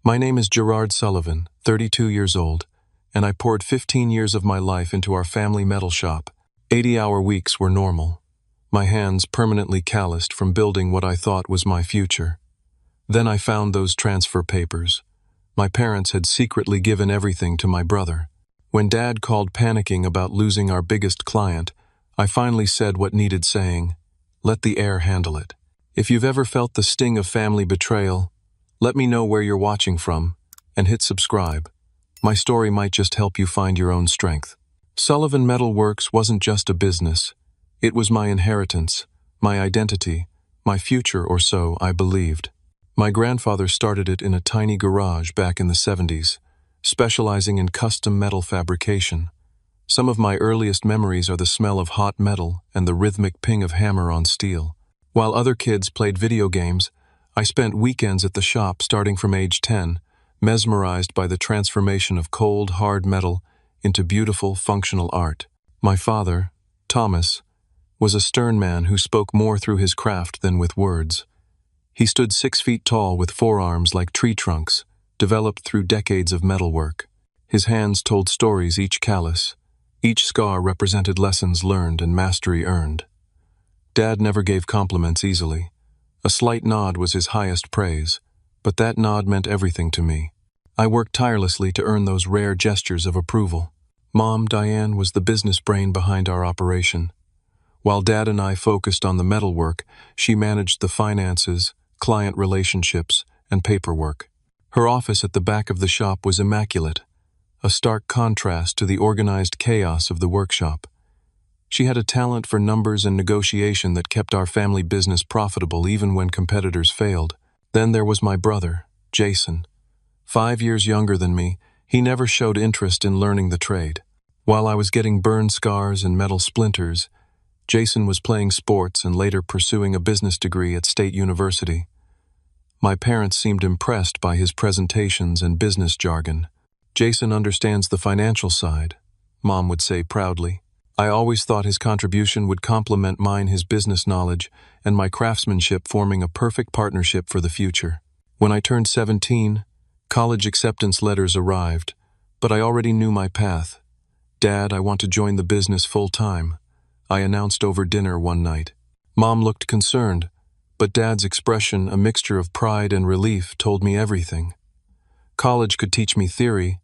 My name is Gerard Sullivan, 32 years old, and I poured 15 years of my life into our family metal shop. 80-hour weeks were normal, my hands permanently calloused from building what I thought was my future. Then I found those transfer papers. My parents had secretly given everything to my brother. When Dad called panicking about losing our biggest client, I finally said what needed saying: let the heir handle it. If you've ever felt the sting of family betrayal, let me know where you're watching from, and hit subscribe. My story might just help you find your own strength. Sullivan Metal Works wasn't just a business. It was my inheritance, my identity, my future, or so I believed. My grandfather started it in a tiny garage back in the 70s, specializing in custom metal fabrication. Some of my earliest memories are the smell of hot metal and the rhythmic ping of hammer on steel. While other kids played video games, I spent weekends at the shop starting from age 10, mesmerized by the transformation of cold, hard metal into beautiful, functional art. My father, Thomas, was a stern man who spoke more through his craft than with words. He stood 6 feet tall with forearms like tree trunks, developed through decades of metalwork. His hands told stories, each callus. Each scar represented lessons learned and mastery earned. Dad never gave compliments easily. A slight nod was his highest praise, but that nod meant everything to me. I worked tirelessly to earn those rare gestures of approval. Mom, Diane, was the business brain behind our operation. While Dad and I focused on the metalwork, she managed the finances, client relationships, and paperwork. Her office at the back of the shop was immaculate, a stark contrast to the organized chaos of the workshop. She had a talent for numbers and negotiation that kept our family business profitable even when competitors failed. Then there was my brother, Jason. 5 years younger than me, he never showed interest in learning the trade. While I was getting burn scars and metal splinters, Jason was playing sports and later pursuing a business degree at State University. My parents seemed impressed by his presentations and business jargon. Jason understands the financial side, Mom would say proudly. I always thought his contribution would complement mine, his business knowledge and my craftsmanship forming a perfect partnership for the future. When I turned 17, college acceptance letters arrived, but I already knew my path. Dad, I want to join the business full-time, I announced over dinner one night. Mom looked concerned, but Dad's expression, a mixture of pride and relief, told me everything. College could teach me theory,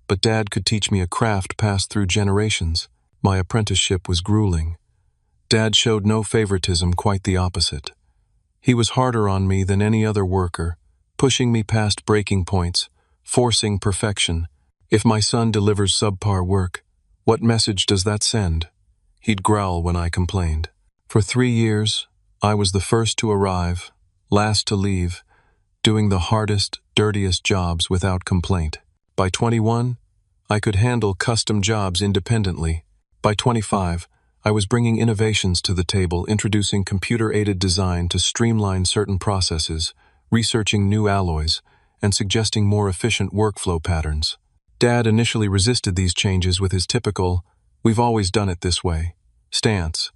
but Dad could teach me a craft passed through generations. My apprenticeship was grueling. Dad showed no favoritism, quite the opposite. He was harder on me than any other worker, pushing me past breaking points, forcing perfection. If my son delivers subpar work, what message does that send? He'd growl when I complained. For 3 years, I was the first to arrive, last to leave, doing the hardest, dirtiest jobs without complaint. By 21, I could handle custom jobs independently. By 25, I was bringing innovations to the table, introducing computer-aided design to streamline certain processes, researching new alloys, and suggesting more efficient workflow patterns. Dad initially resisted these changes with his typical, "we've always done it this way" stance,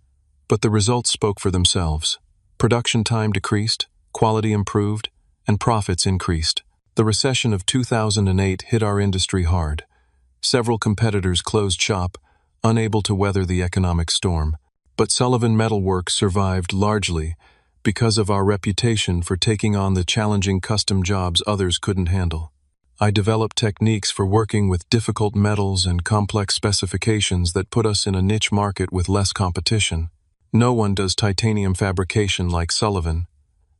but the results spoke for themselves. Production time decreased, quality improved, and profits increased. The recession of 2008 hit our industry hard. Several competitors closed shop, unable to weather the economic storm. But Sullivan Metal Works survived largely because of our reputation for taking on the challenging custom jobs others couldn't handle. I developed techniques for working with difficult metals and complex specifications that put us in a niche market with less competition. "No one does titanium fabrication like Sullivan"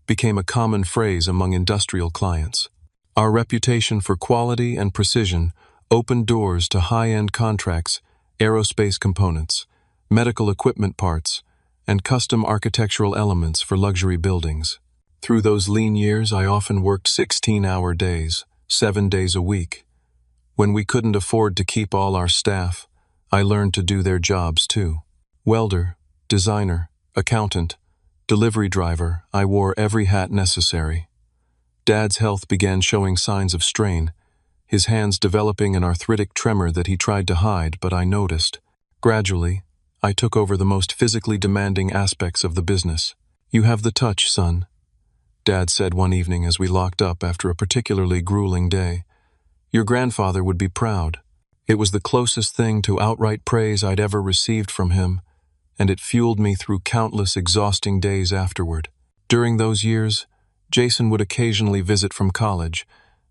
became a common phrase among industrial clients. Our reputation for quality and precision opened doors to high-end contracts, aerospace components, medical equipment parts, and custom architectural elements for luxury buildings. Through those lean years, I often worked 16-hour days, 7 days a week. When we couldn't afford to keep all our staff, I learned to do their jobs too. Welder, designer, accountant, delivery driver, I wore every hat necessary. Dad's health began showing signs of strain, his hands developing an arthritic tremor that he tried to hide, but I noticed. Gradually, I took over the most physically demanding aspects of the business. "You have the touch, son." Dad said one evening as we locked up after a particularly grueling day. Your grandfather would be proud. It was the closest thing to outright praise I'd ever received from him, and it fueled me through countless exhausting days afterward. During those years, Jason would occasionally visit from college,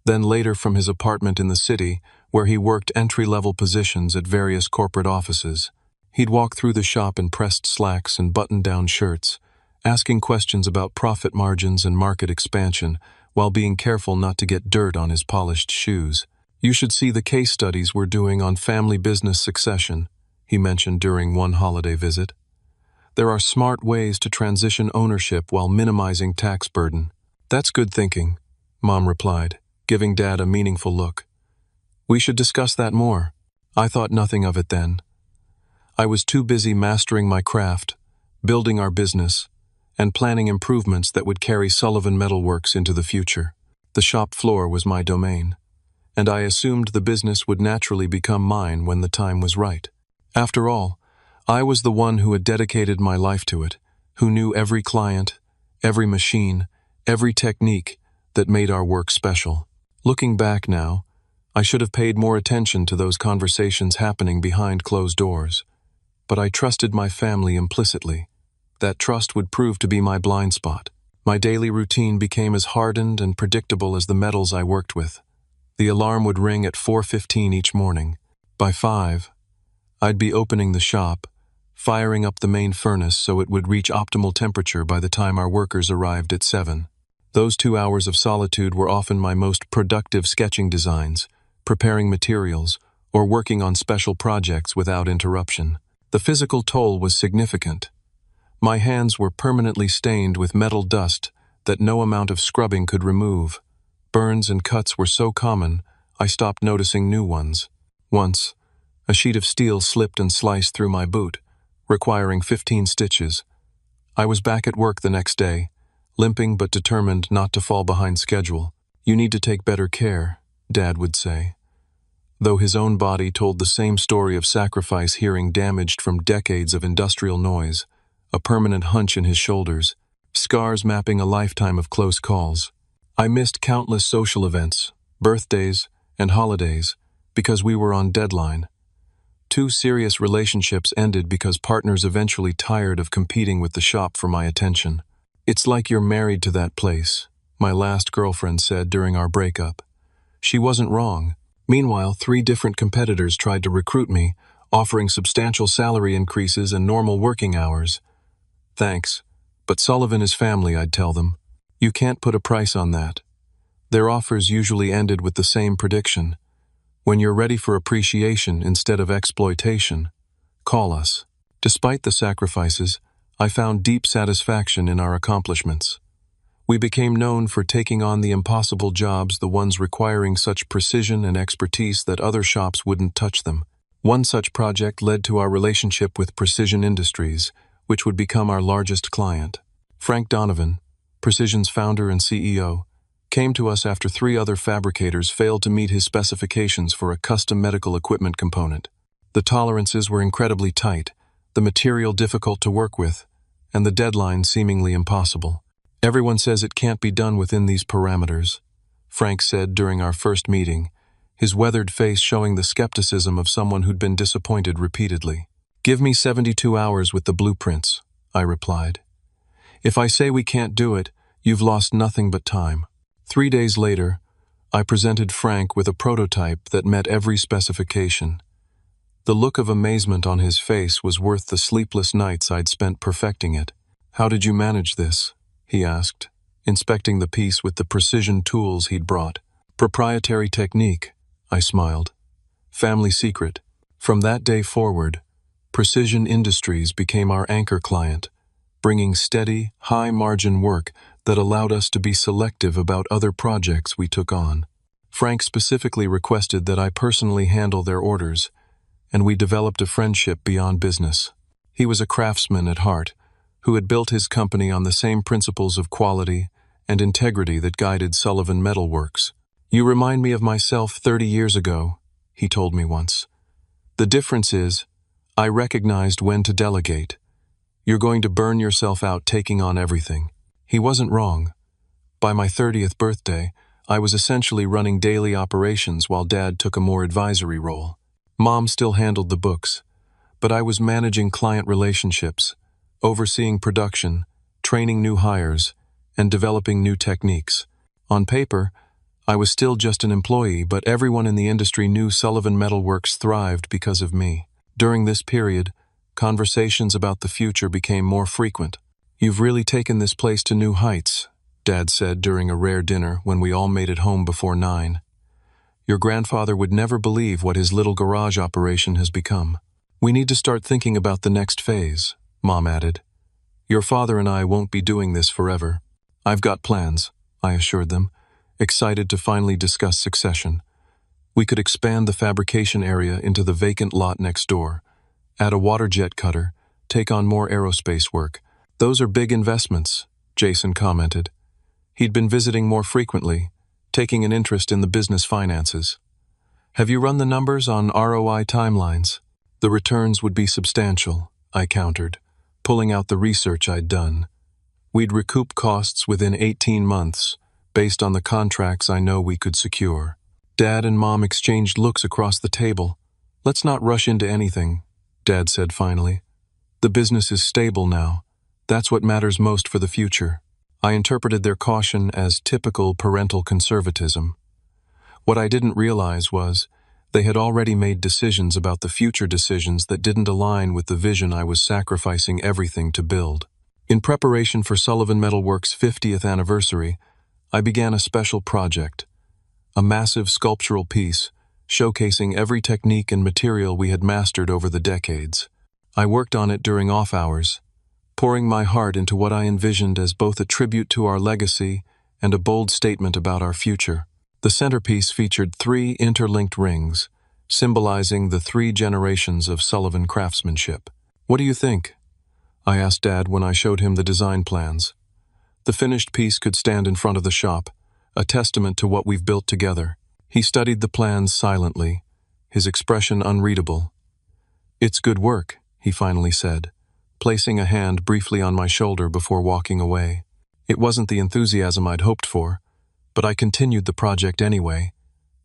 then later from his apartment in the city, where he worked entry-level positions at various corporate offices. He'd walk through the shop in pressed slacks and button-down shirts, asking questions about profit margins and market expansion, while being careful not to get dirt on his polished shoes. You should see the case studies we're doing on family business succession, he mentioned during one holiday visit. There are smart ways to transition ownership while minimizing tax burden. That's good thinking, Mom replied, giving Dad a meaningful look. We should discuss that more. I thought nothing of it then. I was too busy mastering my craft, building our business, and planning improvements that would carry Sullivan Metalworks into the future. The shop floor was my domain, and I assumed the business would naturally become mine when the time was right. After all, I was the one who had dedicated my life to it, who knew every client, every machine, every technique that made our work special. Looking back now, I should have paid more attention to those conversations happening behind closed doors. But I trusted my family implicitly. That trust would prove to be my blind spot. My daily routine became as hardened and predictable as the metals I worked with. The alarm would ring at 4:15 each morning. By 5, I'd be opening the shop, firing up the main furnace so it would reach optimal temperature by the time our workers arrived at 7. Those 2 hours of solitude were often my most productive sketching designs, preparing materials, or working on special projects without interruption. The physical toll was significant. My hands were permanently stained with metal dust that no amount of scrubbing could remove. Burns and cuts were so common, I stopped noticing new ones. Once, a sheet of steel slipped and sliced through my boot, requiring 15 stitches. I was back at work the next day, limping but determined not to fall behind schedule. You need to take better care, Dad would say. Though his own body told the same story of sacrifice, hearing damaged from decades of industrial noise, a permanent hunch in his shoulders, scars mapping a lifetime of close calls. I missed countless social events, birthdays, and holidays because we were on deadline. 2 serious relationships ended because partners eventually tired of competing with the shop for my attention. It's like you're married to that place, my last girlfriend said during our breakup. She wasn't wrong. Meanwhile, 3 different competitors tried to recruit me, offering substantial salary increases and normal working hours. Thanks, but Sullivan is family, I'd tell them. You can't put a price on that. Their offers usually ended with the same prediction. When you're ready for appreciation instead of exploitation, call us. Despite the sacrifices, I found deep satisfaction in our accomplishments. We became known for taking on the impossible jobs, the ones requiring such precision and expertise that other shops wouldn't touch them. One such project led to our relationship with Precision Industries, which would become our largest client. Frank Donovan, Precision's founder and CEO, came to us after 3 other fabricators failed to meet his specifications for a custom medical equipment component. The tolerances were incredibly tight, the material difficult to work with, and the deadline seemingly impossible. Everyone says it can't be done within these parameters, Frank said during our first meeting, his weathered face showing the skepticism of someone who'd been disappointed repeatedly. Give me 72 hours with the blueprints, I replied. If I say we can't do it, you've lost nothing but time. 3 days later, I presented Frank with a prototype that met every specification. The look of amazement on his face was worth the sleepless nights I'd spent perfecting it. How did you manage this? He asked, inspecting the piece with the precision tools he'd brought. Proprietary technique, I smiled. Family secret. From that day forward, Precision Industries became our anchor client, bringing steady, high-margin work that allowed us to be selective about other projects we took on. Frank specifically requested that I personally handle their orders, and we developed a friendship beyond business. He was a craftsman at heart, who had built his company on the same principles of quality and integrity that guided Sullivan Metalworks. You remind me of myself 30 years ago, he told me once. The difference is, I recognized when to delegate. You're going to burn yourself out taking on everything. He wasn't wrong, By my 30th birthday, I was essentially running daily operations while Dad took a more advisory role. Mom still handled the books, but I was managing client relationships, overseeing production, training new hires, and developing new techniques. On paper, I was still just an employee, but everyone in the industry knew Sullivan Metalworks thrived because of me. During this period, conversations about the future became more frequent. "You've really taken this place to new heights," Dad said during a rare dinner when we all made it home before 9. "Your grandfather would never believe what his little garage operation has become." "We need to start thinking about the next phase," Mom added. "Your father and I won't be doing this forever." "I've got plans," I assured them, excited to finally discuss succession. We could expand the fabrication area into the vacant lot next door, add a water jet cutter, take on more aerospace work. "Those are big investments," Jason commented. He'd been visiting more frequently, taking an interest in the business finances. "Have you run the numbers on ROI timelines?" "The returns would be substantial," I countered, pulling out the research I'd done. "We'd recoup costs within 18 months, based on the contracts I know we could secure." Dad and Mom exchanged looks across the table. "Let's not rush into anything," Dad said finally. "The business is stable now. That's what matters most for the future." I interpreted their caution as typical parental conservatism. What I didn't realize was they had already made decisions about the future decisions that didn't align with the vision I was sacrificing everything to build. In preparation for Sullivan Metalworks' 50th anniversary, I began a special project, a massive sculptural piece showcasing every technique and material we had mastered over the decades. I worked on it during off hours, pouring my heart into what I envisioned as both a tribute to our legacy and a bold statement about our future. The centerpiece featured 3 interlinked rings, symbolizing the 3 generations of Sullivan craftsmanship. "What do you think?" I asked Dad when I showed him the design plans. The finished piece could stand in front of the shop, a testament to what we've built together. He studied the plans silently, his expression unreadable. "It's good work," he finally said, placing a hand briefly on my shoulder before walking away. It wasn't the enthusiasm I'd hoped for, but I continued the project anyway,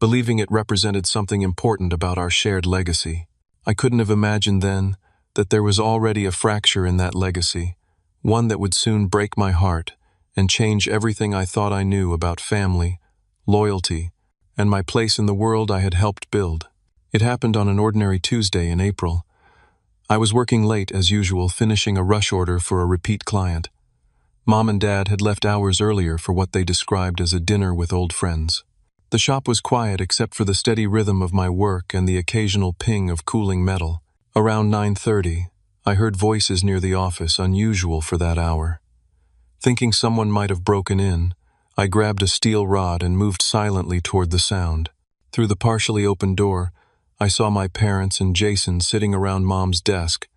believing it represented something important about our shared legacy. I couldn't have imagined then that there was already a fracture in that legacy, one that would soon break my heart and change everything I thought I knew about family, loyalty, and my place in the world I had helped build. It happened on an ordinary Tuesday in April. I was working late as usual, finishing a rush order for a repeat client. Mom and Dad had left hours earlier for what they described as a dinner with old friends. The shop was quiet except for the steady rhythm of my work and the occasional ping of cooling metal. Around 9:30, I heard voices near the office, unusual for that hour. Thinking someone might have broken in, I grabbed a steel rod and moved silently toward the sound. Through the partially open door, I saw my parents and Jason sitting around Mom's desk,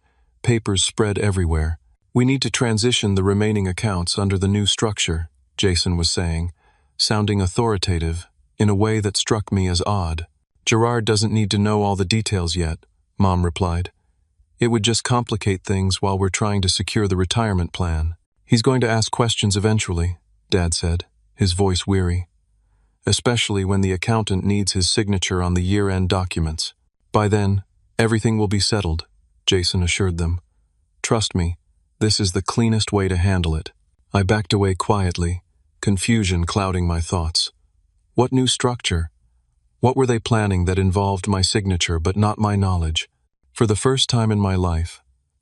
papers spread everywhere. "We need to transition the remaining accounts under the new structure," Jason was saying, sounding authoritative in a way that struck me as odd. "Gerard doesn't need to know all the details yet," Mom replied. "It would just complicate things while we're trying to secure the retirement plan." "He's going to ask questions eventually," Dad said, his voice weary. "Especially when the accountant needs his signature on the year-end documents. By then, everything will be settled," Jason assured them. "Trust me, this is the cleanest way to handle it." I backed away quietly, confusion clouding my thoughts. What new structure? What were they planning that involved my signature but not my knowledge? For the first time in my life,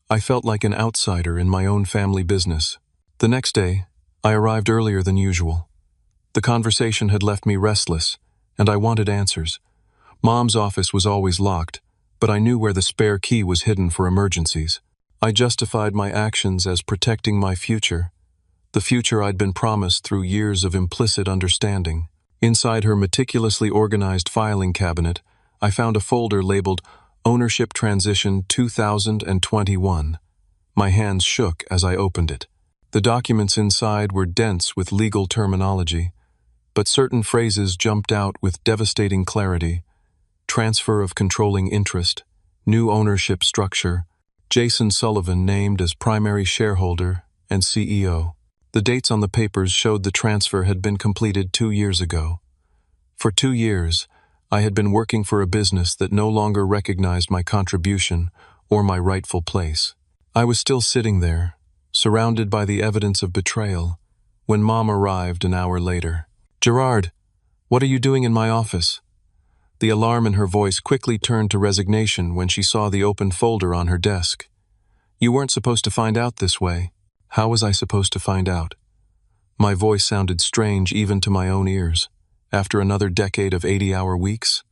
I felt like an outsider in my own family business. The next day, I arrived earlier than usual. The conversation had left me restless, and I wanted answers. Mom's office was always locked, but I knew where the spare key was hidden for emergencies. I justified my actions as protecting my future, the future I'd been promised through years of implicit understanding. Inside her meticulously organized filing cabinet, I found a folder labeled Ownership Transition 2021. My hands shook as I opened it. The documents inside were dense with legal terminology, but certain phrases jumped out with devastating clarity. Transfer of controlling interest, new ownership structure, Jason Sullivan named as primary shareholder and CEO. The dates on the papers showed the transfer had been completed 2 years ago. For 2 years, I had been working for a business that no longer recognized my contribution or my rightful place. I was still sitting there, surrounded by the evidence of betrayal, when Mom arrived an hour later. "Gerard, what are you doing in my office?" The alarm in her voice quickly turned to resignation when she saw the open folder on her desk. "You weren't supposed to find out this way." How was I supposed to find out? My voice sounded strange even to my own ears. After another decade of 80-hour weeks?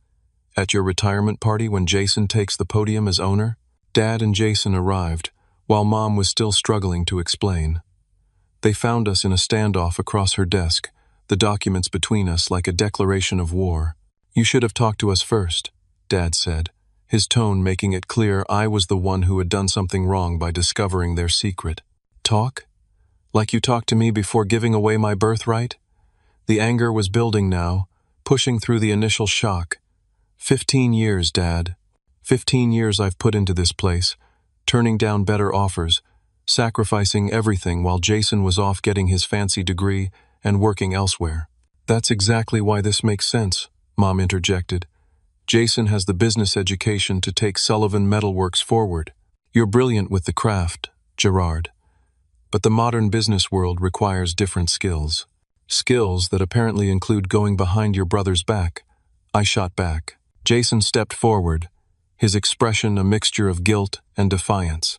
At your retirement party when Jason takes the podium as owner? Dad and Jason arrived, while Mom was still struggling to explain. They found us in a standoff across her desk, the documents between us like a declaration of war. "You should have talked to us first," Dad said, his tone making it clear I was the one who had done something wrong by discovering their secret. "Talk? Like you talked to me before giving away my birthright?" The anger was building now, pushing through the initial shock. 15 years, Dad. 15 years I've put into this place, turning down better offers, sacrificing everything while Jason was off getting his fancy degree and working elsewhere. "That's exactly why this makes sense," Mom interjected. "Jason has the business education to take Sullivan Metalworks forward. You're brilliant with the craft, Gerard. But the modern business world requires different skills. Skills that apparently include going behind your brother's back." I shot back. Jason stepped forward, his expression a mixture of guilt and defiance.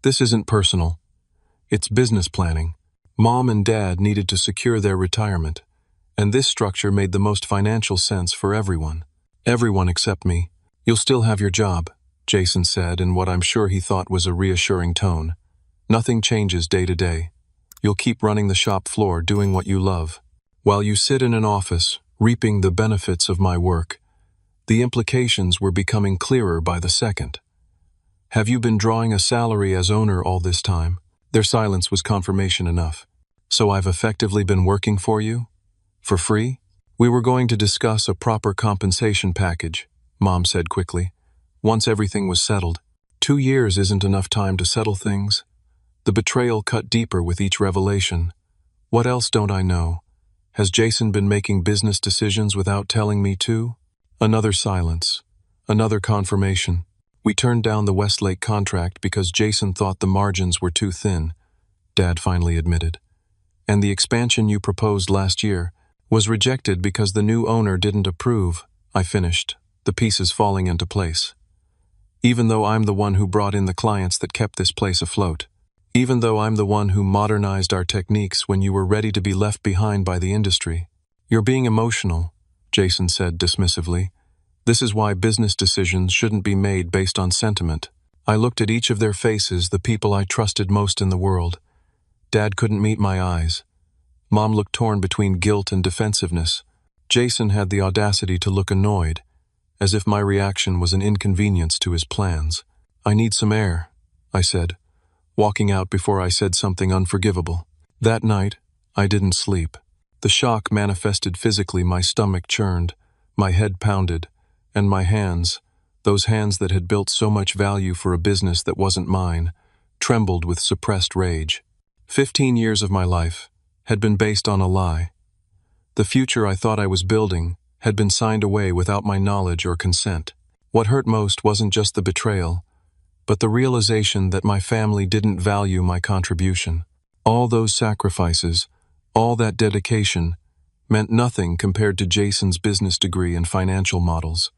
"This isn't personal. It's business planning. Mom and Dad needed to secure their retirement, and this structure made the most financial sense for everyone. Everyone except me. You'll still have your job," Jason said in what I'm sure he thought was a reassuring tone. "Nothing changes day to day. You'll keep running the shop floor doing what you love, while you sit in an office, reaping the benefits of my work." The implications were becoming clearer by the second. "Have you been drawing a salary as owner all this time?" Their silence was confirmation enough. "So I've effectively been working for you? For free?" "We were going to discuss a proper compensation package," Mom said quickly, "once everything was settled. 2 years isn't enough time to settle things." The betrayal cut deeper with each revelation. What else don't I know? Has Jason been making business decisions without telling me too? Another silence. Another confirmation. "We turned down the Westlake contract because Jason thought the margins were too thin," Dad finally admitted. "And the expansion you proposed last year was rejected because the new owner didn't approve," I finished, the pieces falling into place. "Even though I'm the one who brought in the clients that kept this place afloat. Even though I'm the one who modernized our techniques when you were ready to be left behind by the industry." "You're being emotional," Jason said dismissively. "This is why business decisions shouldn't be made based on sentiment." I looked at each of their faces, the people I trusted most in the world. Dad couldn't meet my eyes. Mom looked torn between guilt and defensiveness. Jason had the audacity to look annoyed, as if my reaction was an inconvenience to his plans. "I need some air," I said, walking out before I said something unforgivable. That night, I didn't sleep. The shock manifested physically. My stomach churned, my head pounded, and my hands, those hands that had built so much value for a business that wasn't mine, trembled with suppressed rage. 15 years of my life had been based on a lie. The future I thought I was building had been signed away without my knowledge or consent. What hurt most wasn't just the betrayal, but the realization that my family didn't value my contribution. All those sacrifices, all that dedication, meant nothing compared to Jason's business degree and financial models.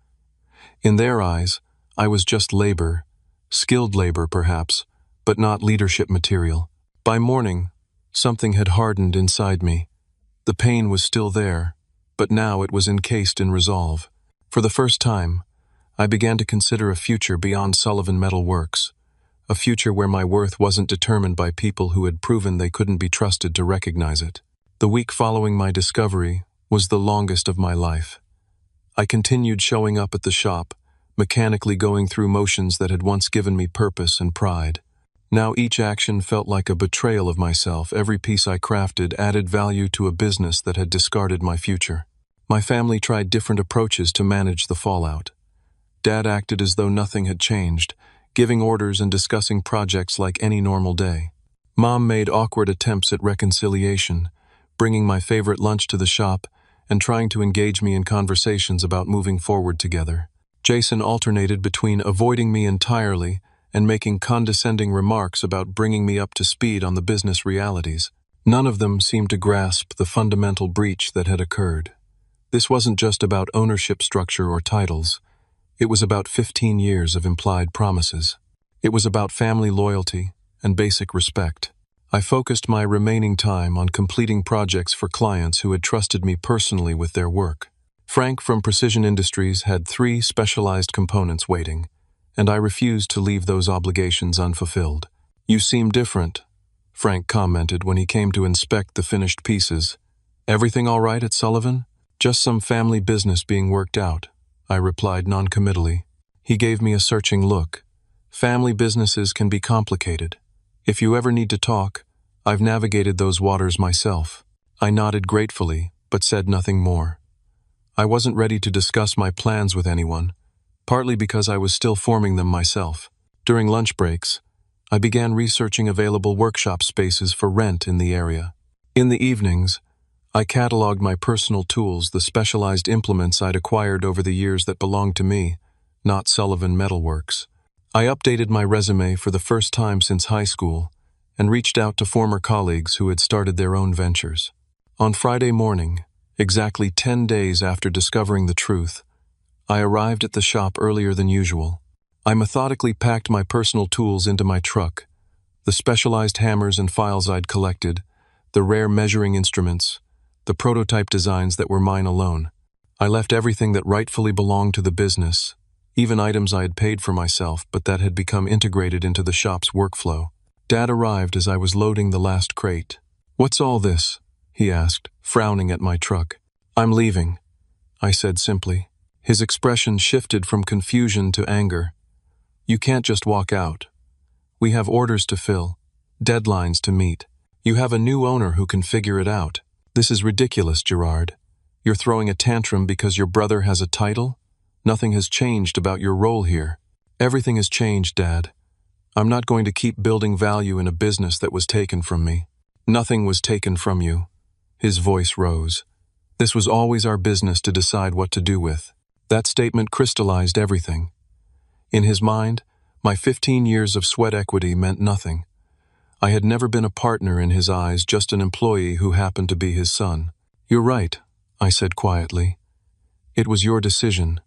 In their eyes, I was just labor, skilled labor perhaps, but not leadership material. By morning, something had hardened inside me. The pain was still there, but now it was encased in resolve. For the first time, I began to consider a future beyond Sullivan Metal Works, a future where my worth wasn't determined by people who had proven they couldn't be trusted to recognize it. The week following my discovery was the longest of my life. I continued showing up at the shop, mechanically going through motions that had once given me purpose and pride. Now each action felt like a betrayal of myself. Every piece I crafted added value to a business that had discarded my future. My family tried different approaches to manage the fallout. Dad acted as though nothing had changed, giving orders and discussing projects like any normal day. Mom made awkward attempts at reconciliation, bringing my favorite lunch to the shop and trying to engage me in conversations about moving forward together. Jason alternated between avoiding me entirely and making condescending remarks about bringing me up to speed on the business realities. None of them seemed to grasp the fundamental breach that had occurred. This wasn't just about ownership structure or titles. It was about 15 years of implied promises. It was about family loyalty and basic respect. I focused my remaining time on completing projects for clients who had trusted me personally with their work. Frank from Precision Industries had 3 specialized components waiting, and I refused to leave those obligations unfulfilled. "You seem different," Frank commented when he came to inspect the finished pieces. "Everything all right at Sullivan?" "Just some family business being worked out," I replied noncommittally. He gave me a searching look. "Family businesses can be complicated. If you ever need to talk, I've navigated those waters myself." I nodded gratefully, but said nothing more. I wasn't ready to discuss my plans with anyone, partly because I was still forming them myself. During lunch breaks, I began researching available workshop spaces for rent in the area. In the evenings, I cataloged my personal tools, the specialized implements I'd acquired over the years that belonged to me, not Sullivan Metalworks. I updated my resume for the first time since high school and reached out to former colleagues who had started their own ventures. On Friday morning, exactly 10 days after discovering the truth, I arrived at the shop earlier than usual. I methodically packed my personal tools into my truck, the specialized hammers and files I'd collected, the rare measuring instruments, the prototype designs that were mine alone. I left everything that rightfully belonged to the business, even items I had paid for myself but that had become integrated into the shop's workflow. Dad arrived as I was loading the last crate. "What's all this?" he asked, frowning at my truck. "I'm leaving," I said simply. His expression shifted from confusion to anger. "You can't just walk out. We have orders to fill, deadlines to meet. You have a new owner who can figure it out. This is ridiculous, Gerard. You're throwing a tantrum because your brother has a title? Nothing has changed about your role here." "Everything has changed, Dad. I'm not going to keep building value in a business that was taken from me." "Nothing was taken from you." His voice rose. "This was always our business to decide what to do with." That statement crystallized everything. In his mind, my 15 years of sweat equity meant nothing. I had never been a partner in his eyes, just an employee who happened to be his son. "You're right," I said quietly. "It was your decision,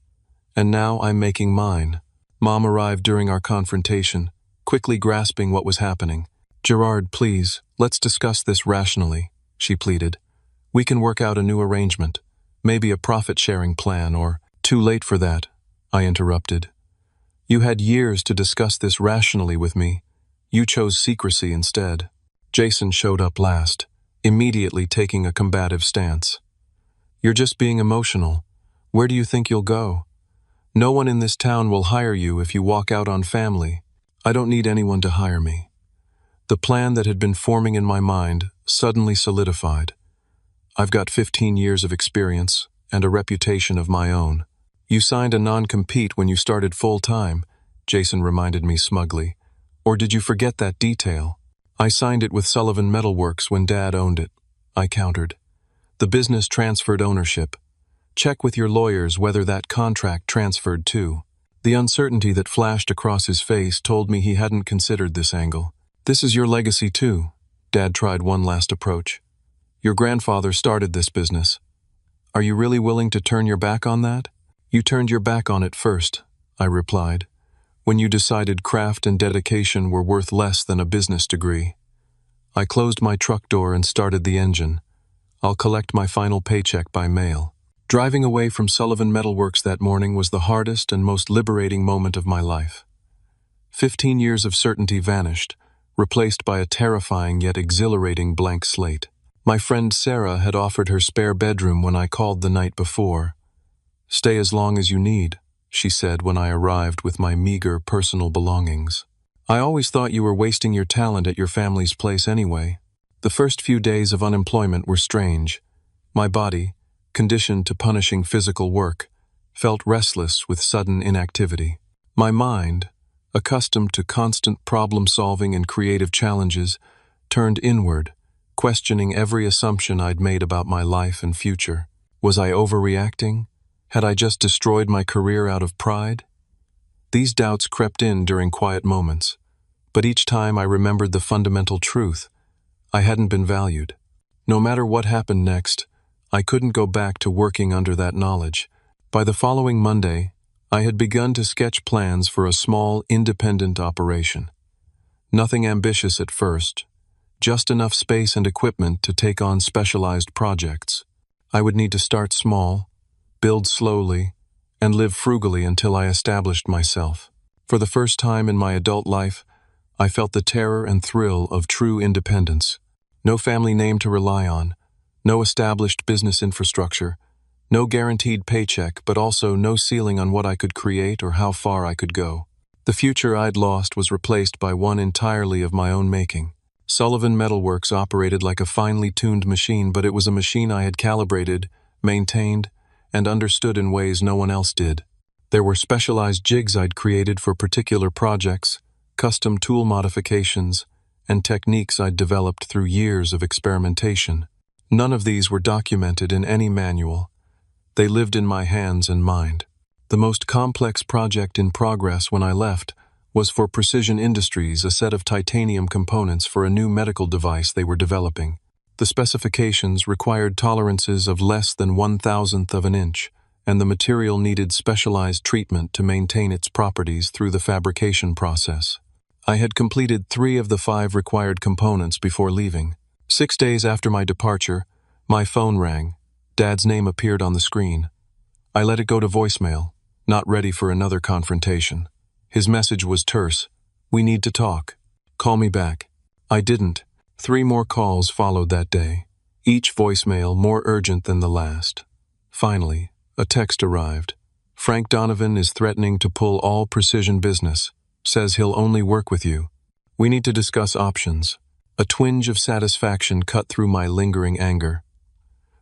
and now I'm making mine." Mom arrived during our confrontation, quickly grasping what was happening. "Gerard, please, let's discuss this rationally," she pleaded. "We can work out a new arrangement, maybe a profit-sharing plan, or—" "Too late for that," I interrupted. "You had years to discuss this rationally with me. You chose secrecy instead." Jason showed up last, immediately taking a combative stance. "You're just being emotional. Where do you think you'll go? No one in this town will hire you if you walk out on family." "I don't need anyone to hire me." The plan that had been forming in my mind suddenly solidified. "I've got 15 years of experience and a reputation of my own." "You signed a non-compete when you started full-time," Jason reminded me smugly. "Or did you forget that detail?" "I signed it with Sullivan Metalworks when Dad owned it," I countered. "The business transferred ownership. Check with your lawyers whether that contract transferred too." The uncertainty that flashed across his face told me he hadn't considered this angle. "This is your legacy too," Dad tried one last approach. "Your grandfather started this business. Are you really willing to turn your back on that?" "You turned your back on it first," I replied, "when you decided craft and dedication were worth less than a business degree." I closed my truck door and started the engine. I'll collect my final paycheck by mail. Driving away from Sullivan Metalworks that morning was the hardest and most liberating moment of my life. 15 years of certainty vanished, replaced by a terrifying yet exhilarating blank slate. My friend Sarah had offered her spare bedroom when I called the night before. "Stay as long as you need," she said when I arrived with my meager personal belongings. "I always thought you were wasting your talent at your family's place anyway." The first few days of unemployment were strange. My body, conditioned to punishing physical work, felt restless with sudden inactivity. My mind, accustomed to constant problem-solving and creative challenges, turned inward, questioning every assumption I'd made about my life and future. Was I overreacting? Had I just destroyed my career out of pride? These doubts crept in during quiet moments, but each time I remembered the fundamental truth: I hadn't been valued. No matter what happened next, I couldn't go back to working under that knowledge. By the following Monday, I had begun to sketch plans for a small, independent operation. Nothing ambitious at first, just enough space and equipment to take on specialized projects. I would need to start small, build slowly, and live frugally until I established myself. For the first time in my adult life, I felt the terror and thrill of true independence. No family name to rely on, no established business infrastructure, no guaranteed paycheck, but also no ceiling on what I could create or how far I could go. The future I'd lost was replaced by one entirely of my own making. Sullivan Metalworks operated like a finely tuned machine, but it was a machine I had calibrated, maintained, and understood in ways no one else did. There were specialized jigs I'd created for particular projects, custom tool modifications, and techniques I'd developed through years of experimentation. None of these were documented in any manual. They lived in my hands and mind. The most complex project in progress when I left was for Precision Industries, a set of titanium components for a new medical device they were developing. The specifications required tolerances of less than 1/1000th of an inch, and the material needed specialized treatment to maintain its properties through the fabrication process. I had completed 3 of the 5 required components before leaving. 6 days after my departure, my phone rang. Dad's name appeared on the screen. I let it go to voicemail, not ready for another confrontation. His message was terse: "We need to talk. Call me back." I didn't. 3 more calls followed that day, each voicemail more urgent than the last. Finally, a text arrived. "Frank Donovan is threatening to pull all Precision business. Says he'll only work with you. We need to discuss options." A twinge of satisfaction cut through my lingering anger.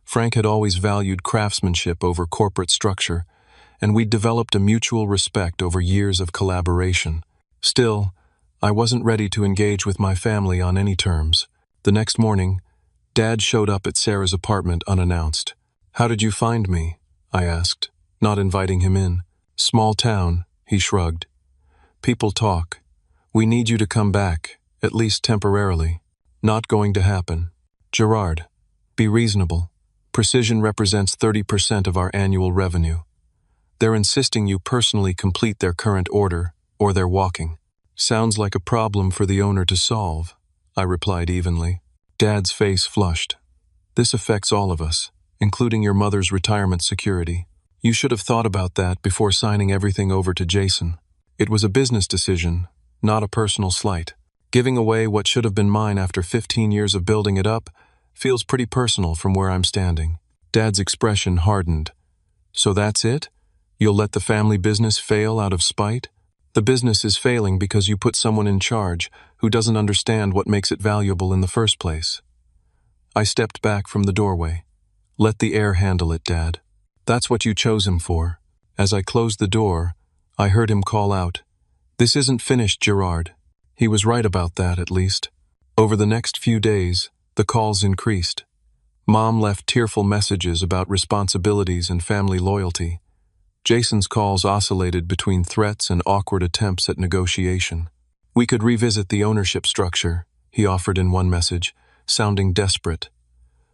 Frank had always valued craftsmanship over corporate structure, and we'd developed a mutual respect over years of collaboration. Still, I wasn't ready to engage with my family on any terms. The next morning, Dad showed up at Sarah's apartment unannounced. "How did you find me?" I asked, not inviting him in. "Small town," he shrugged. "People talk. We need you to come back, at least temporarily." "Not going to happen." "Gerard, be reasonable. Precision represents 30% of our annual revenue. They're insisting you personally complete their current order, or they're walking." "Sounds like a problem for the owner to solve," I replied evenly. Dad's face flushed. "This affects all of us, including your mother's retirement security. You should have thought about that before signing everything over to Jason. It was a business decision, not a personal slight. Giving away what should have been mine after 15 years of building it up feels pretty personal from where I'm standing." Dad's expression hardened. "So that's it? You'll let the family business fail out of spite?" "The business is failing because you put someone in charge who doesn't understand what makes it valuable in the first place." I stepped back from the doorway. "Let the air handle it, Dad. That's what you chose him for." As I closed the door, I heard him call out, "This isn't finished, Gerard." He was right about that, at least. Over the next few days, the calls increased. Mom left tearful messages about responsibilities and family loyalty. Jason's calls oscillated between threats and awkward attempts at negotiation. "We could revisit the ownership structure," he offered in one message, sounding desperate.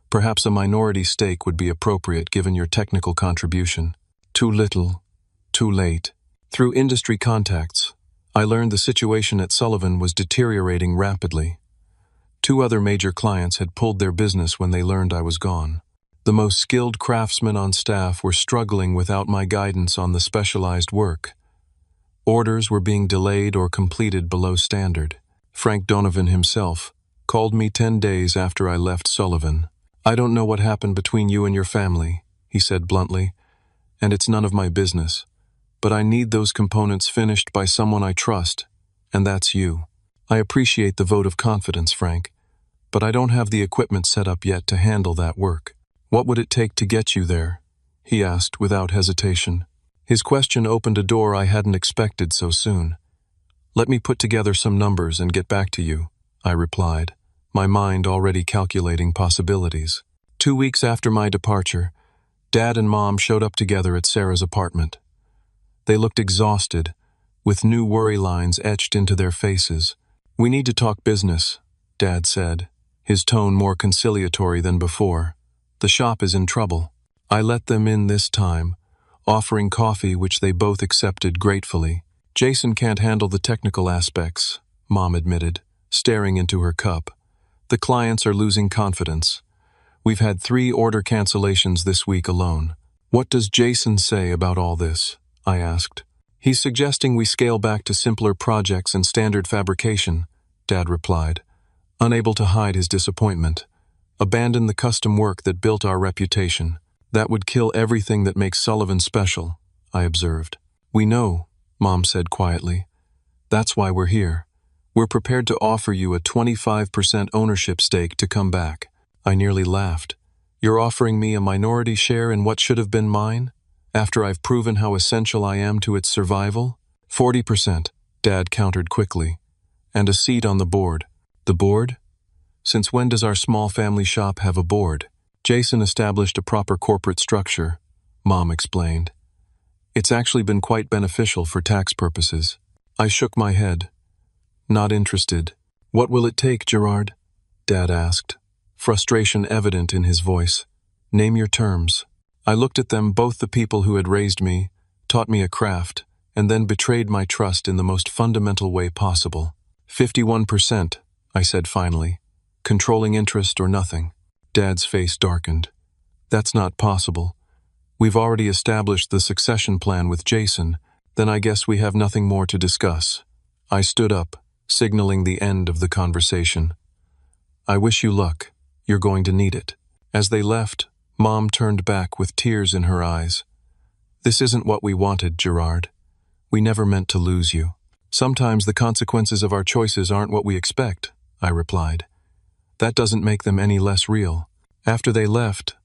"Perhaps a minority stake would be appropriate given your technical contribution." Too little, too late. Through industry contacts, I learned the situation at Sullivan was deteriorating rapidly. 2 other major clients had pulled their business when they learned I was gone. The most skilled craftsmen on staff were struggling without my guidance on the specialized work. Orders were being delayed or completed below standard. Frank Donovan himself called me 10 days after I left Sullivan. "I don't know what happened between you and your family," he said bluntly, "and it's none of my business. But I need those components finished by someone I trust, and that's you. I appreciate the vote of confidence, Frank, but I don't have the equipment set up yet to handle that work." "What would it take to get you there?" he asked without hesitation. His question opened a door I hadn't expected so soon. "Let me put together some numbers and get back to you," I replied, my mind already calculating possibilities. 2 weeks after my departure, Dad and Mom showed up together at Sarah's apartment. They looked exhausted, with new worry lines etched into their faces. "We need to talk business," Dad said, his tone more conciliatory than before. "The shop is in trouble." I let them in this time, offering coffee which they both accepted gratefully. "Jason can't handle the technical aspects," Mom admitted, staring into her cup. "The clients are losing confidence. We've had 3 order cancellations this week alone." "What does Jason say about all this?" I asked. "He's suggesting we scale back to simpler projects and standard fabrication," Dad replied, unable to hide his disappointment. "Abandon the custom work that built our reputation. That would kill everything that makes Sullivan special," I observed. "We know," Mom said quietly. "That's why we're here. We're prepared to offer you a 25% ownership stake to come back." I nearly laughed. "You're offering me a minority share in what should have been mine? After I've proven how essential I am to its survival?" 40%, Dad countered quickly. "And a seat on the board." "The board? Since when does our small family shop have a board?" "Jason established a proper corporate structure," Mom explained. "It's actually been quite beneficial for tax purposes." I shook my head. "Not interested." "What will it take, Gerard?" Dad asked, frustration evident in his voice. "Name your terms." I looked at them, both the people who had raised me, taught me a craft, and then betrayed my trust in the most fundamental way possible. 51%, I said finally. "Controlling interest or nothing." Dad's face darkened. "That's not possible. We've already established the succession plan with Jason. Then I guess we have nothing more to discuss." I stood up, signaling the end of the conversation. "I wish you luck. You're going to need it." As they left, Mom turned back with tears in her eyes. "This isn't what we wanted, Gerard. We never meant to lose you." "Sometimes the consequences of our choices aren't what we expect," I replied. "That doesn't make them any less real." After they left,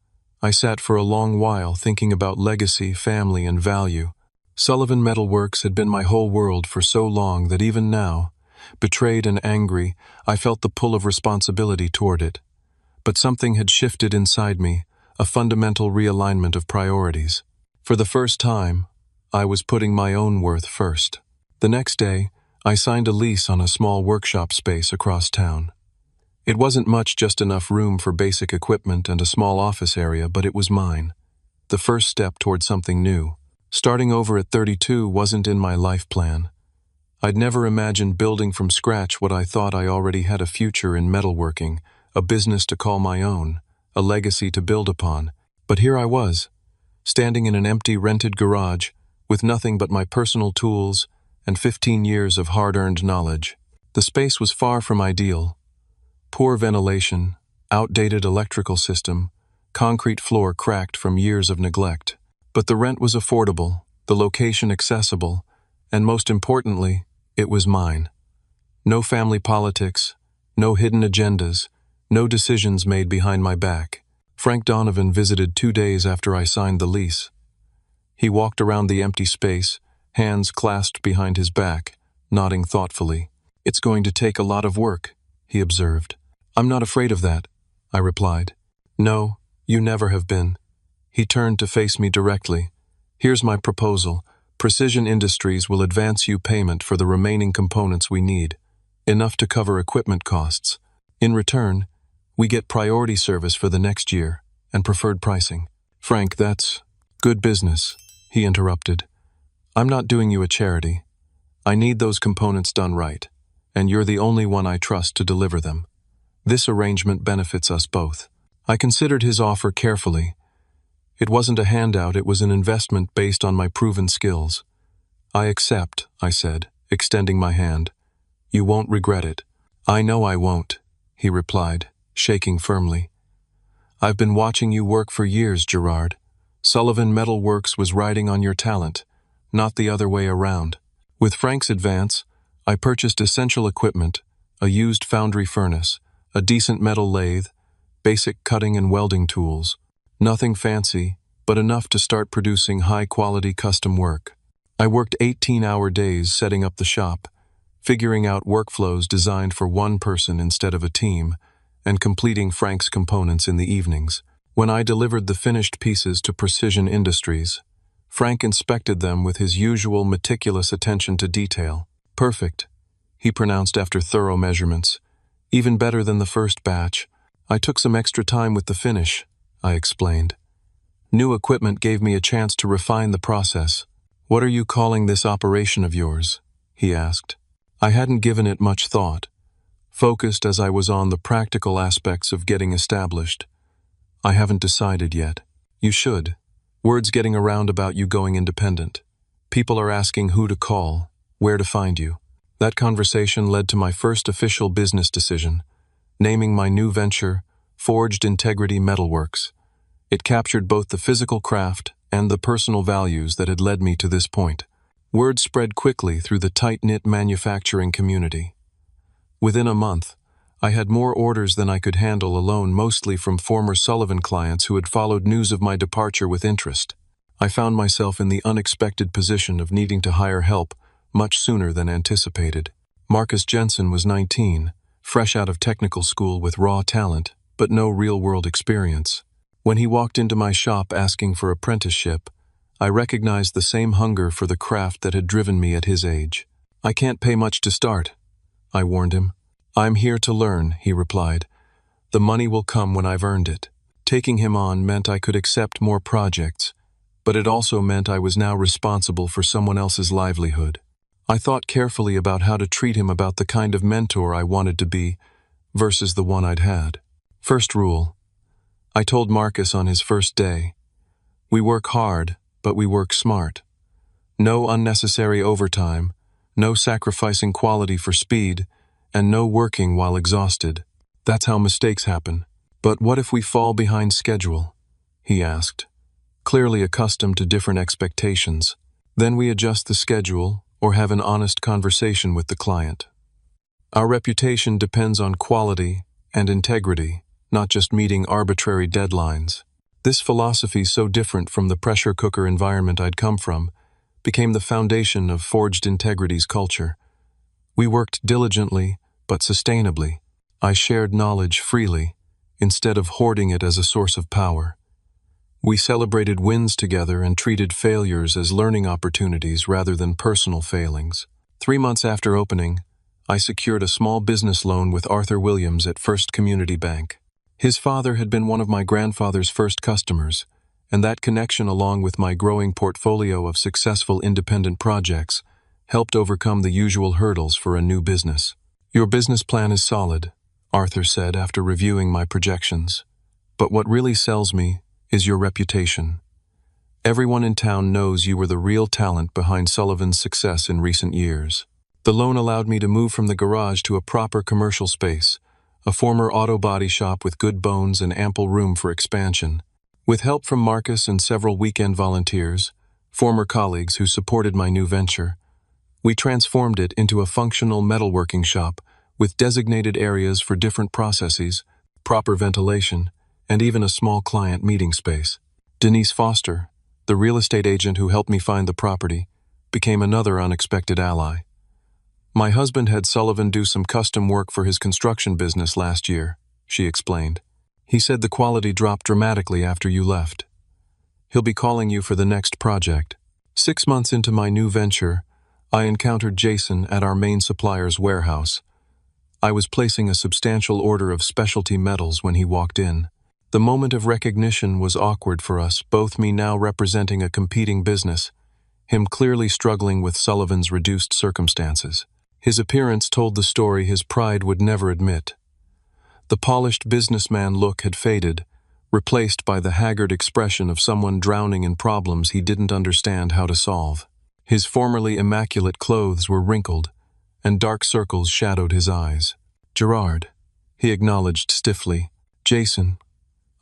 I sat for a long while thinking about legacy, family, and value. Sullivan Metalworks had been my whole world for so long that even now, betrayed and angry, I felt the pull of responsibility toward it. But something had shifted inside me, a fundamental realignment of priorities. For the first time, I was putting my own worth first. The next day, I signed a lease on a small workshop space across town. It wasn't much, just enough room for basic equipment and a small office area, but it was mine. The first step toward something new. Starting over at 32 wasn't in my life plan. I'd never imagined building from scratch what I thought I already had a future in metalworking, a business to call my own, a legacy to build upon. But here I was, standing in an empty rented garage, with nothing but my personal tools and 15 years of hard-earned knowledge. The space was far from ideal. Poor ventilation, outdated electrical system, concrete floor cracked from years of neglect. But the rent was affordable, the location accessible, and most importantly, it was mine. No family politics, no hidden agendas, no decisions made behind my back. Frank Donovan visited 2 days after I signed the lease. He walked around the empty space, hands clasped behind his back, nodding thoughtfully. "It's going to take a lot of work," he observed. "I'm not afraid of that," I replied. "No, you never have been." He turned to face me directly. "Here's my proposal. Precision Industries will advance you payment for the remaining components we need, enough to cover equipment costs. In return, we get priority service for the next year and preferred pricing." "Frank, that's good business," he interrupted. "I'm not doing you a charity. I need those components done right, and you're the only one I trust to deliver them. This arrangement benefits us both." I considered his offer carefully. It wasn't a handout, it was an investment based on my proven skills. "I accept," I said, extending my hand. "You won't regret it." "I know I won't," he replied, shaking firmly. "I've been watching you work for years, Gerard. Sullivan Metalworks was riding on your talent, not the other way around." With Frank's advance, I purchased essential equipment, a used foundry furnace, a decent metal lathe, basic cutting and welding tools. Nothing fancy, but enough to start producing high-quality custom work. I worked 18-hour days setting up the shop, figuring out workflows designed for one person instead of a team, and completing Frank's components in the evenings. When I delivered the finished pieces to Precision Industries, Frank inspected them with his usual meticulous attention to detail. "Perfect," he pronounced after thorough measurements. "Even better than the first batch. I took some extra time with the finish," I explained. "New equipment gave me a chance to refine the process." "What are you calling this operation of yours?" he asked. I hadn't given it much thought, focused as I was on the practical aspects of getting established. "I haven't decided yet." "You should. Word's getting around about you going independent. People are asking who to call, where to find you." That conversation led to my first official business decision, naming my new venture Forged Integrity Metalworks. It captured both the physical craft and the personal values that had led me to this point. Word spread quickly through the tight-knit manufacturing community. Within a month, I had more orders than I could handle alone, mostly from former Sullivan clients who had followed news of my departure with interest. I found myself in the unexpected position of needing to hire help much sooner than anticipated. Marcus Jensen was 19, fresh out of technical school with raw talent, but no real-world experience. When he walked into my shop asking for apprenticeship, I recognized the same hunger for the craft that had driven me at his age. "I can't pay much to start," I warned him. "I'm here to learn," he replied. "The money will come when I've earned it." Taking him on meant I could accept more projects, but it also meant I was now responsible for someone else's livelihood. I thought carefully about how to treat him, about the kind of mentor I wanted to be versus the one I'd had. First rule, I told Marcus on his first day, "We work hard, but we work smart. No unnecessary overtime, no sacrificing quality for speed, and no working while exhausted. That's how mistakes happen." "But what if we fall behind schedule?" he asked, clearly accustomed to different expectations. "Then we adjust the schedule or have an honest conversation with the client. Our reputation depends on quality and integrity, not just meeting arbitrary deadlines." This philosophy, so different from the pressure cooker environment I'd come from, became the foundation of Forged Integrity's culture. We worked diligently, but sustainably. I shared knowledge freely, instead of hoarding it as a source of power. We celebrated wins together and treated failures as learning opportunities rather than personal failings. 3 months after opening, I secured a small business loan with Arthur Williams at First Community Bank. His father had been one of my grandfather's first customers, and that connection, along with my growing portfolio of successful independent projects, helped overcome the usual hurdles for a new business. "Your business plan is solid," Arthur said after reviewing my projections. "But what really sells me is your reputation. Everyone in town knows you were the real talent behind Sullivan's success in recent years." The loan allowed me to move from the garage to a proper commercial space, a former auto body shop with good bones and ample room for expansion. With help from Marcus and several weekend volunteers, former colleagues who supported my new venture, we transformed it into a functional metalworking shop with designated areas for different processes, proper ventilation, and even a small client meeting space. Denise Foster, the real estate agent who helped me find the property, became another unexpected ally. "My husband had Sullivan do some custom work for his construction business last year," she explained. "He said the quality dropped dramatically after you left. He'll be calling you for the next project." 6 months into my new venture, I encountered Jason at our main supplier's warehouse. I was placing a substantial order of specialty metals when he walked in. The moment of recognition was awkward for us, both me now representing a competing business, him clearly struggling with Sullivan's reduced circumstances. His appearance told the story his pride would never admit. The polished businessman look had faded, replaced by the haggard expression of someone drowning in problems he didn't understand how to solve. His formerly immaculate clothes were wrinkled, and dark circles shadowed his eyes. "Gerard," he acknowledged stiffly. "Jason,"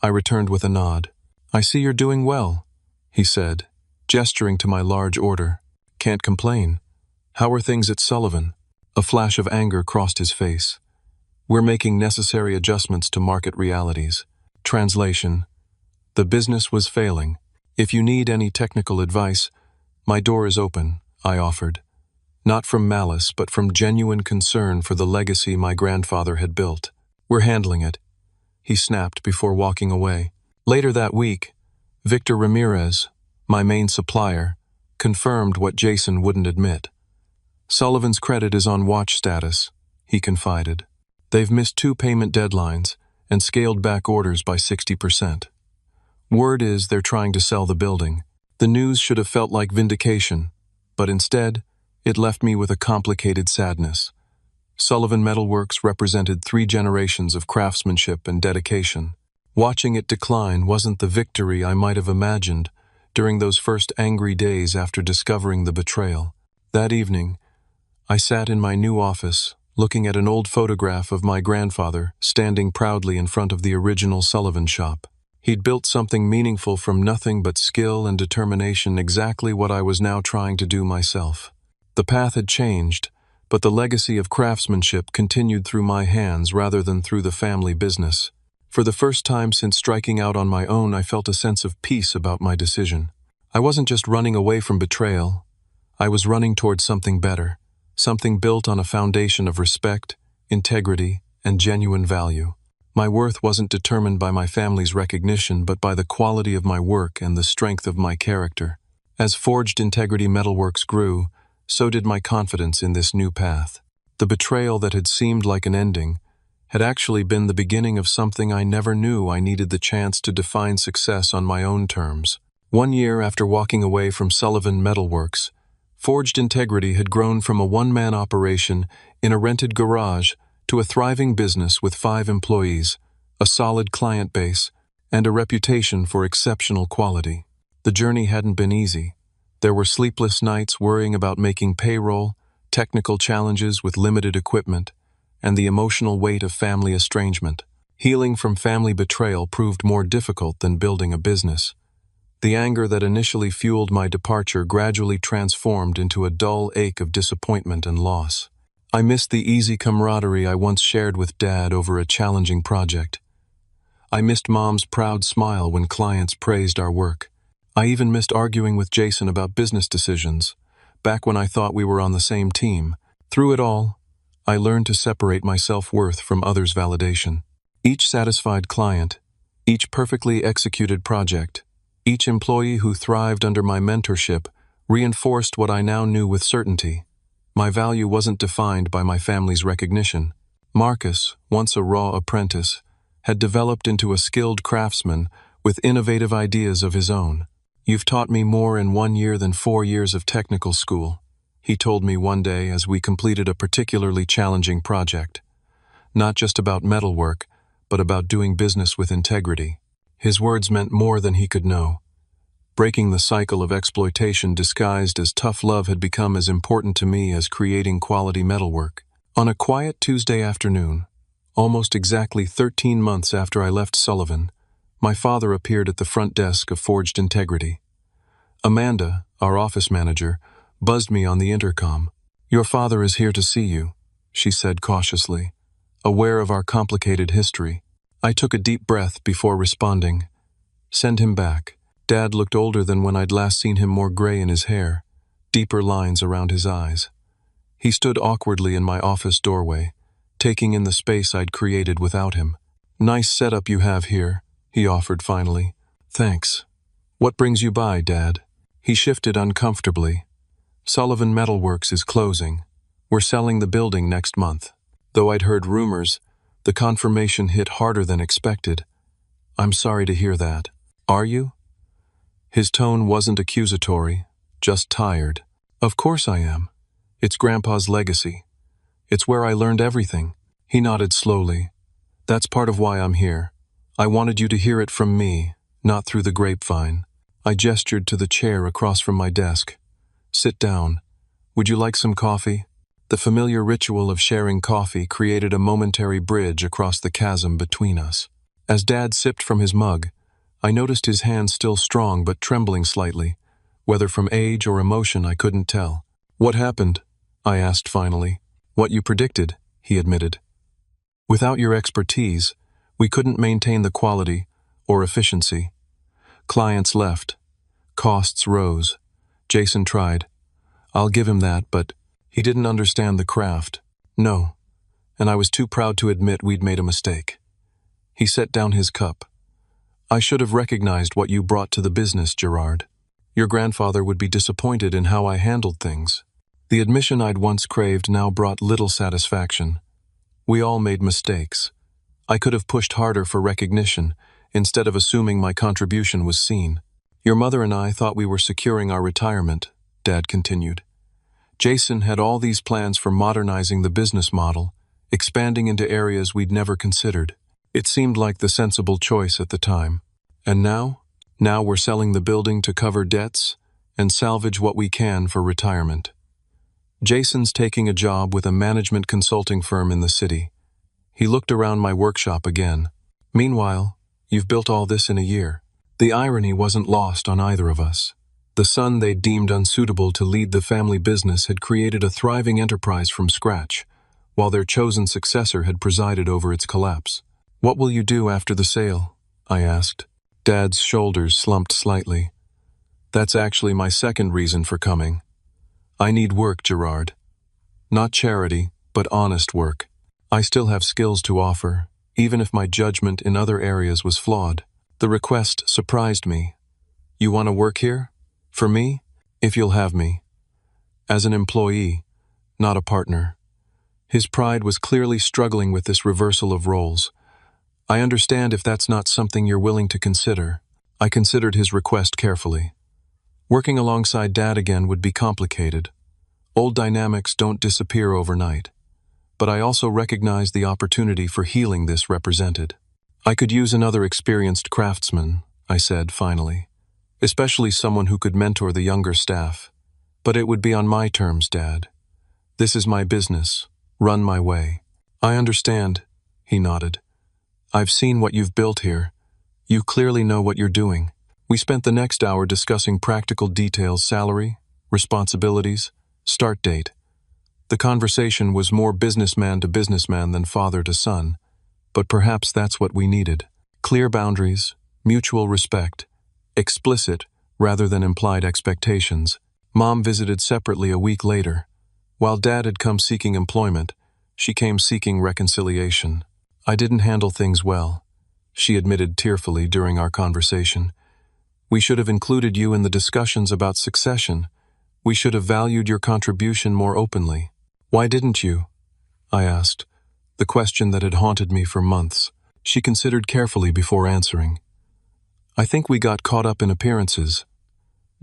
I returned with a nod. "I see you're doing well," he said, gesturing to my large order. "Can't complain. How are things at Sullivan?" A flash of anger crossed his face. "We're making necessary adjustments to market realities." Translation: the business was failing. "If you need any technical advice, my door is open," I offered. Not from malice, but from genuine concern for the legacy my grandfather had built. "We're handling it," he snapped before walking away. Later that week, Victor Ramirez, my main supplier, confirmed what Jason wouldn't admit. Sullivan's credit is on watch status, he confided. They've missed 2 payment deadlines and scaled back orders by 60%. Word is they're trying to sell the building. The news should have felt like vindication, but instead, it left me with a complicated sadness. Sullivan Metalworks represented 3 generations of craftsmanship and dedication. Watching it decline wasn't the victory I might have imagined during those first angry days after discovering the betrayal. That evening, I sat in my new office, looking at an old photograph of my grandfather standing proudly in front of the original Sullivan shop. He'd built something meaningful from nothing but skill and determination, exactly what I was now trying to do myself. The path had changed, but the legacy of craftsmanship continued through my hands rather than through the family business. For the first time since striking out on my own, I felt a sense of peace about my decision. I wasn't just running away from betrayal. I was running towards something better, something built on a foundation of respect, integrity, and genuine value. My worth wasn't determined by my family's recognition, but by the quality of my work and the strength of my character. As Forged Integrity Metalworks grew, so did my confidence in this new path. The betrayal that had seemed like an ending had actually been the beginning of something I never knew. I needed the chance to define success on my own terms. 1 year after walking away from Sullivan Metalworks, Forged Integrity had grown from a one-man operation in a rented garage to a thriving business with 5 employees, a solid client base, and a reputation for exceptional quality. The journey hadn't been easy. There were sleepless nights worrying about making payroll, technical challenges with limited equipment, and the emotional weight of family estrangement. Healing from family betrayal proved more difficult than building a business. The anger that initially fueled my departure gradually transformed into a dull ache of disappointment and loss. I missed the easy camaraderie I once shared with Dad over a challenging project. I missed Mom's proud smile when clients praised our work. I even missed arguing with Jason about business decisions, back when I thought we were on the same team. Through it all, I learned to separate my self-worth from others' validation. Each satisfied client, each perfectly executed project, each employee who thrived under my mentorship reinforced what I now knew with certainty. My value wasn't defined by my family's recognition. Marcus, once a raw apprentice, had developed into a skilled craftsman with innovative ideas of his own. "You've taught me more in 1 year than 4 years of technical school," he told me one day as we completed a particularly challenging project. Not just about metalwork, but about doing business with integrity. His words meant more than he could know. Breaking the cycle of exploitation disguised as tough love had become as important to me as creating quality metalwork. On a quiet Tuesday afternoon, almost exactly 13 months after I left Sullivan, my father appeared at the front desk of Forged Integrity. Amanda, our office manager, buzzed me on the intercom. "Your father is here to see you," she said cautiously, aware of our complicated history. I took a deep breath before responding. "Send him back." Dad looked older than when I'd last seen him, more gray in his hair, deeper lines around his eyes. He stood awkwardly in my office doorway, taking in the space I'd created without him. "Nice setup you have here," he offered finally. "Thanks. What brings you by, Dad?" He shifted uncomfortably. "Sullivan Metalworks is closing. We're selling the building next month." Though I'd heard rumors, the confirmation hit harder than expected. "I'm sorry to hear that. Are you?" His tone wasn't accusatory, just tired. "Of course I am. It's Grandpa's legacy. It's where I learned everything." He nodded slowly. "That's part of why I'm here. I wanted you to hear it from me, not through the grapevine." I gestured to the chair across from my desk. "Sit down. Would you like some coffee?" The familiar ritual of sharing coffee created a momentary bridge across the chasm between us. As Dad sipped from his mug, I noticed his hand still strong but trembling slightly. Whether from age or emotion, I couldn't tell. "What happened?" I asked finally. "What you predicted," he admitted. "Without your expertise, we couldn't maintain the quality or efficiency. Clients left. Costs rose. Jason tried. I'll give him that, but he didn't understand the craft. No, and I was too proud to admit we'd made a mistake." He set down his cup. I should have recognized what you brought to the business, Gerard. Your grandfather would be disappointed in how I handled things. The admission I'd once craved now brought little satisfaction. We all made mistakes. I could have pushed harder for recognition, instead of assuming my contribution was seen. Your mother and I thought we were securing our retirement, Dad continued. Jason had all these plans for modernizing the business model, expanding into areas we'd never considered. It seemed like the sensible choice at the time. And now? Now we're selling the building to cover debts and salvage what we can for retirement. Jason's taking a job with a management consulting firm in the city. He looked around my workshop again. Meanwhile, you've built all this in a year. The irony wasn't lost on either of us. The son they'd deemed unsuitable to lead the family business had created a thriving enterprise from scratch, while their chosen successor had presided over its collapse. What will you do after the sale? I asked. Dad's shoulders slumped slightly. That's actually my second reason for coming. I need work, Gerard. Not charity, but honest work. I still have skills to offer, even if my judgment in other areas was flawed. The request surprised me. You want to work here? For me? If you'll have me. As an employee, not a partner. His pride was clearly struggling with this reversal of roles. I understand if that's not something you're willing to consider. I considered his request carefully. Working alongside Dad again would be complicated. Old dynamics don't disappear overnight. But I also recognized the opportunity for healing this represented. I could use another experienced craftsman, I said finally. Especially someone who could mentor the younger staff. But it would be on my terms, Dad. This is my business. Run my way. I understand, he nodded. I've seen what you've built here. You clearly know what you're doing. We spent the next hour discussing practical details: salary, responsibilities, start date. The conversation was more businessman to businessman than father to son, but perhaps that's what we needed. Clear boundaries, mutual respect, explicit rather than implied expectations. Mom visited separately a week later. While Dad had come seeking employment, she came seeking reconciliation. I didn't handle things well, she admitted tearfully during our conversation. We should have included you in the discussions about succession. We should have valued your contribution more openly. Why didn't you? I asked, the question that had haunted me for months. She considered carefully before answering. I think we got caught up in appearances.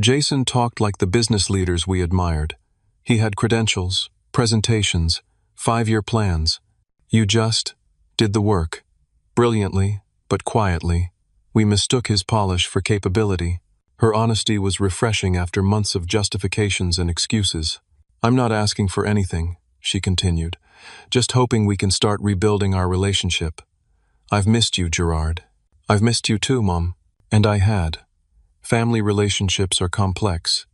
Jason talked like the business leaders we admired. He had credentials, presentations, 5-year plans. You just did the work. Brilliantly, but quietly. We mistook his polish for capability. Her honesty was refreshing after months of justifications and excuses. I'm not asking for anything, she continued, just hoping we can start rebuilding our relationship. I've missed you, Gerard. I've missed you too, Mom. And I had. Family relationships are complex.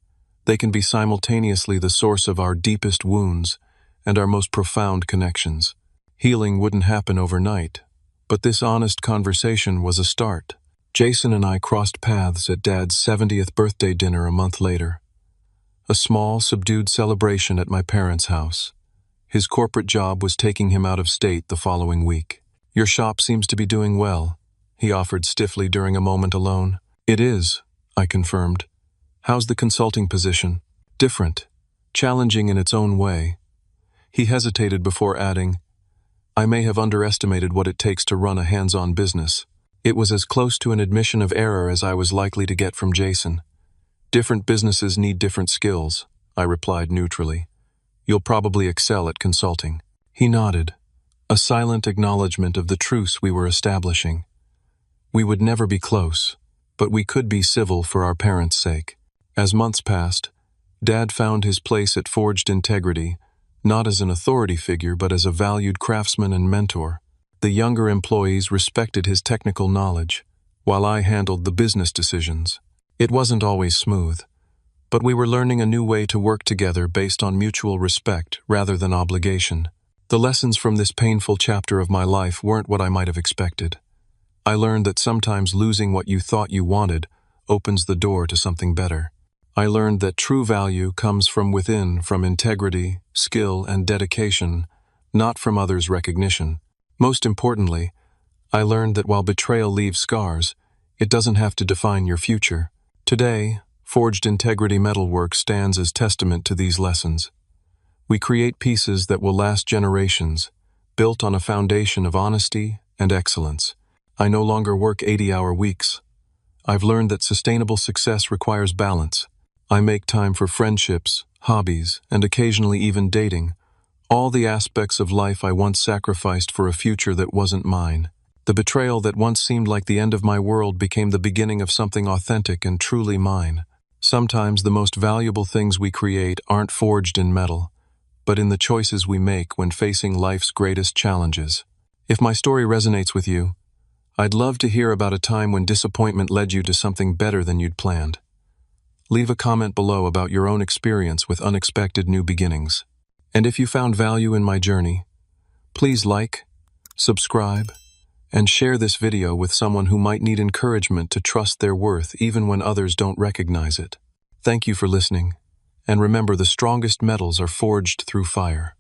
They can be simultaneously the source of our deepest wounds and our most profound connections. Healing wouldn't happen overnight, but this honest conversation was a start. Jason and I crossed paths at Dad's 70th birthday dinner a month later. A small, subdued celebration at my parents' house. His corporate job was taking him out of state the following week. Your shop seems to be doing well, he offered stiffly during a moment alone. It is, I confirmed. How's the consulting position? Different. Challenging in its own way. He hesitated before adding, I may have underestimated what it takes to run a hands-on business. It was as close to an admission of error as I was likely to get from Jason. Different businesses need different skills, I replied neutrally. You'll probably excel at consulting. He nodded, a silent acknowledgement of the truce we were establishing. We would never be close, but we could be civil for our parents' sake. As months passed, Dad found his place at Forged Integrity, not as an authority figure but as a valued craftsman and mentor. The younger employees respected his technical knowledge, while I handled the business decisions. It wasn't always smooth, but we were learning a new way to work together based on mutual respect rather than obligation. The lessons from this painful chapter of my life weren't what I might have expected. I learned that sometimes losing what you thought you wanted opens the door to something better. I learned that true value comes from within, from integrity, skill, and dedication, not from others' recognition. Most importantly, I learned that while betrayal leaves scars, it doesn't have to define your future. Today, forged integrity metalwork stands as testament to these lessons. We create pieces that will last generations, built on a foundation of honesty and excellence. I no longer work 80-hour weeks. I've learned that sustainable success requires balance. I make time for friendships, hobbies, and occasionally even dating, all the aspects of life I once sacrificed for a future that wasn't mine. The betrayal that once seemed like the end of my world became the beginning of something authentic and truly mine. Sometimes the most valuable things we create aren't forged in metal, but in the choices we make when facing life's greatest challenges. If my story resonates with you, I'd love to hear about a time when disappointment led you to something better than you'd planned. Leave a comment below about your own experience with unexpected new beginnings. And if you found value in my journey, please like, subscribe, and share this video with someone who might need encouragement to trust their worth even when others don't recognize it. Thank you for listening, and remember, the strongest metals are forged through fire.